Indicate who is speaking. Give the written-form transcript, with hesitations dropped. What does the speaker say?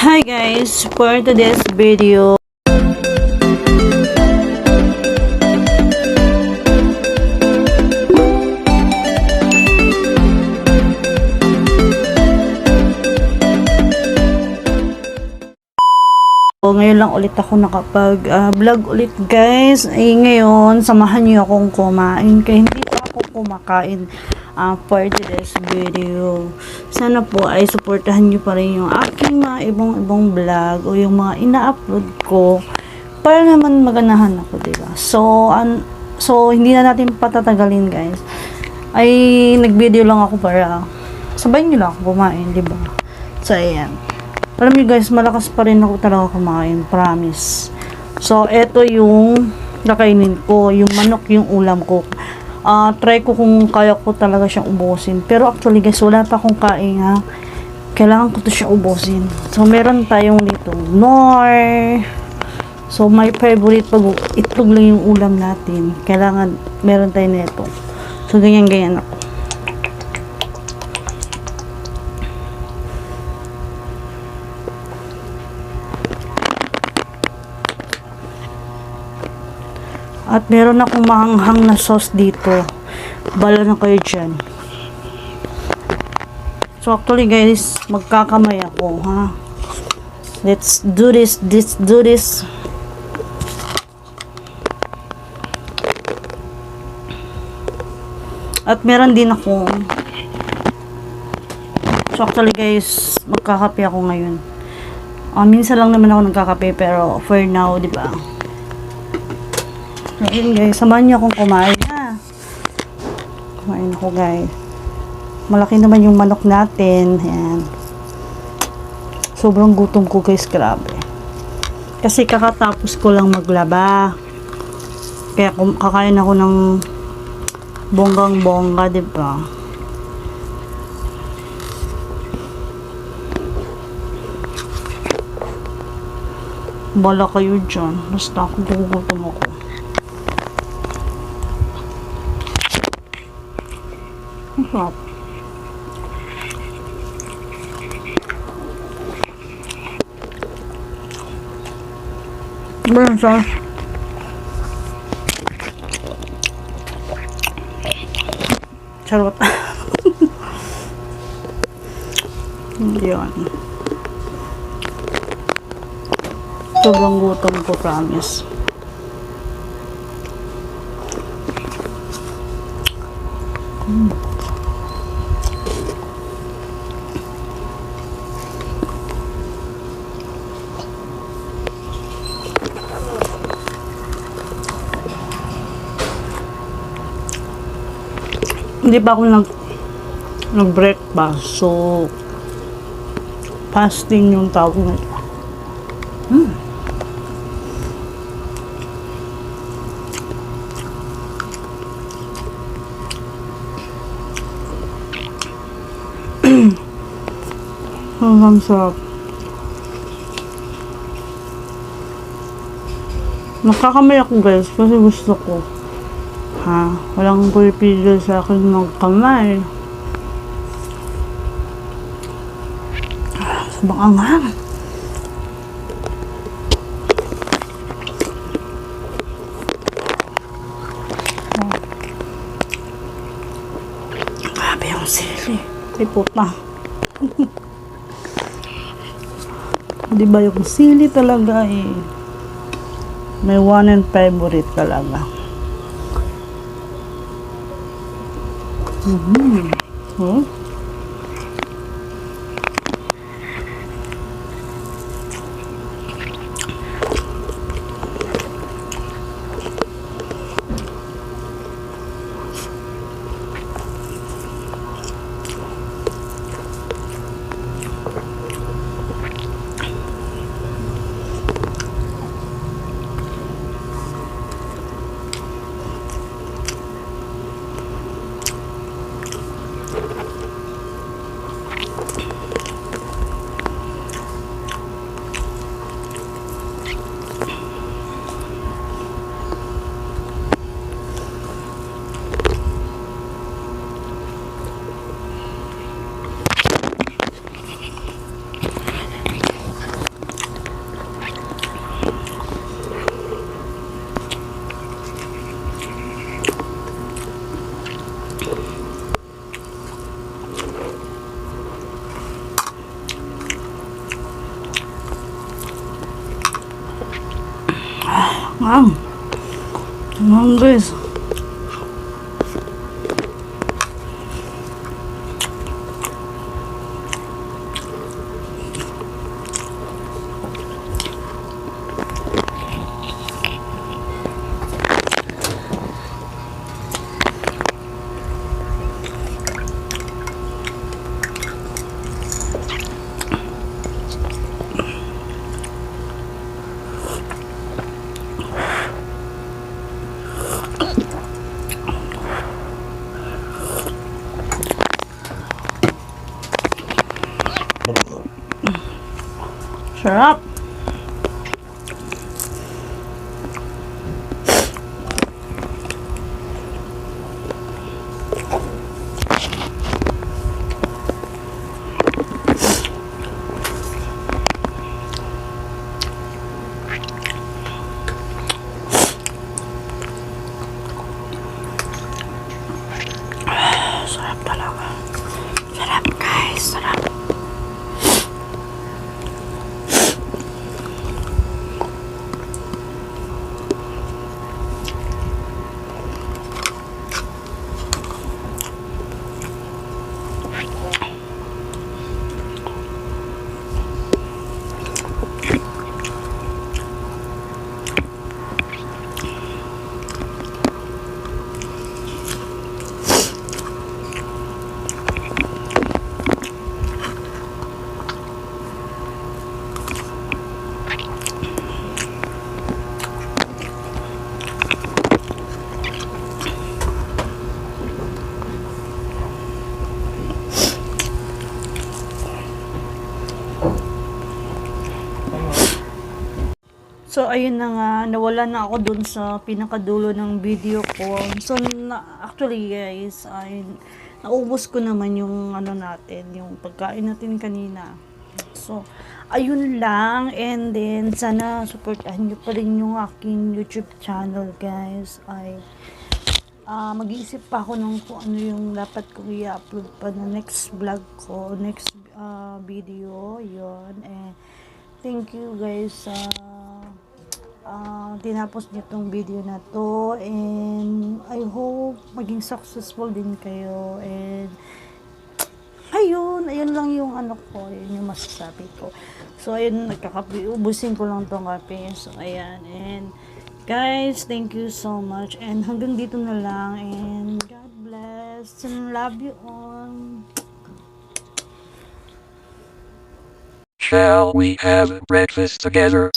Speaker 1: Hi guys, for today's video, ngayon lang ulit ako nakapag-vlog ulit guys. Ngayon, samahan niyo akong kumain kaya hindi pa ako kumakain for today's video. Sana po ay supportahan niyo pa rin yung aking mga ibang vlog o yung mga ina-upload ko para naman maganahan ako, diba? So hindi na natin patatagalin guys. Ay nag-video lang ako para sabayin niyo lang ako kumain, diba? So ayan. Alam niyo guys, malakas pa rin ako talaga kumain, promise. So, eto yung nakainin ko, yung manok yung ulam ko. Try ko kung kaya ko talaga siyang ubusin. Pero actually guys, wala pa akong kain ha. Kailangan ko to siyang ubusin. So, meron tayong dito nor. So, my favorite pag itlog lang yung ulam natin. Kailangan meron tayo nito. So, ganyan-ganyan ako. At meron akong mahanghang na sauce dito. Bala na kayo dyan. So actually guys, magkakamay ako ha. Let's do this. At meron din ako. So actually guys, magkakape ako ngayon. Minsan lang naman ako nagkakape pero for now, di ba? Ayun guys, samahan niyo akong kumain ha. Kumain ako guys. Malaki naman yung manok natin. Ayan. Sobrang gutom ko guys, grabe. Kasi kakatapos ko lang maglaba. Kaya kakain ako ng bonggang-bongga, diba? Bala kayo dyan. Basta ako gugutom ako. Sarap. Basta. Charot. Yan. Sobrang gutom ko, promise. Hindi pa ako nag-breakfast. So, fasting yung tawag na ito. Ang sarap. Nakakamay ako guys kasi gusto ko. Walang pipigil sa akin magkamay. Sabang anghang. Grabe yung sili. Ay puta. Di ba yung sili talaga eh. May one and favorite talaga. Oh. Wow. Wow, guys. Sarap. Sarap talaga. Sarap, guys. Sarap. So, ayun na nga, nawala na ako dun sa pinakadulo ng video ko. So, actually guys, ay naubos ko naman yung ano natin, yung pagkain natin kanina. So, ayun lang. And then, sana supportahan nyo pa rin yung aking YouTube channel, guys. Ay, mag-iisip pa ako ng kung ano yung dapat kong i-upload pa na next vlog ko, next video, yun. And, thank you guys sa tinapos niyo tong video na to, and I hope maging successful din kayo. And ayun lang yung ano ko, yun yung masasabi ko. So ayun, nagkakape, ubusin ko lang tong kape. So ayan, and guys, thank you so much, and hanggang dito na lang, and God bless and love you all.
Speaker 2: Shall we have breakfast together?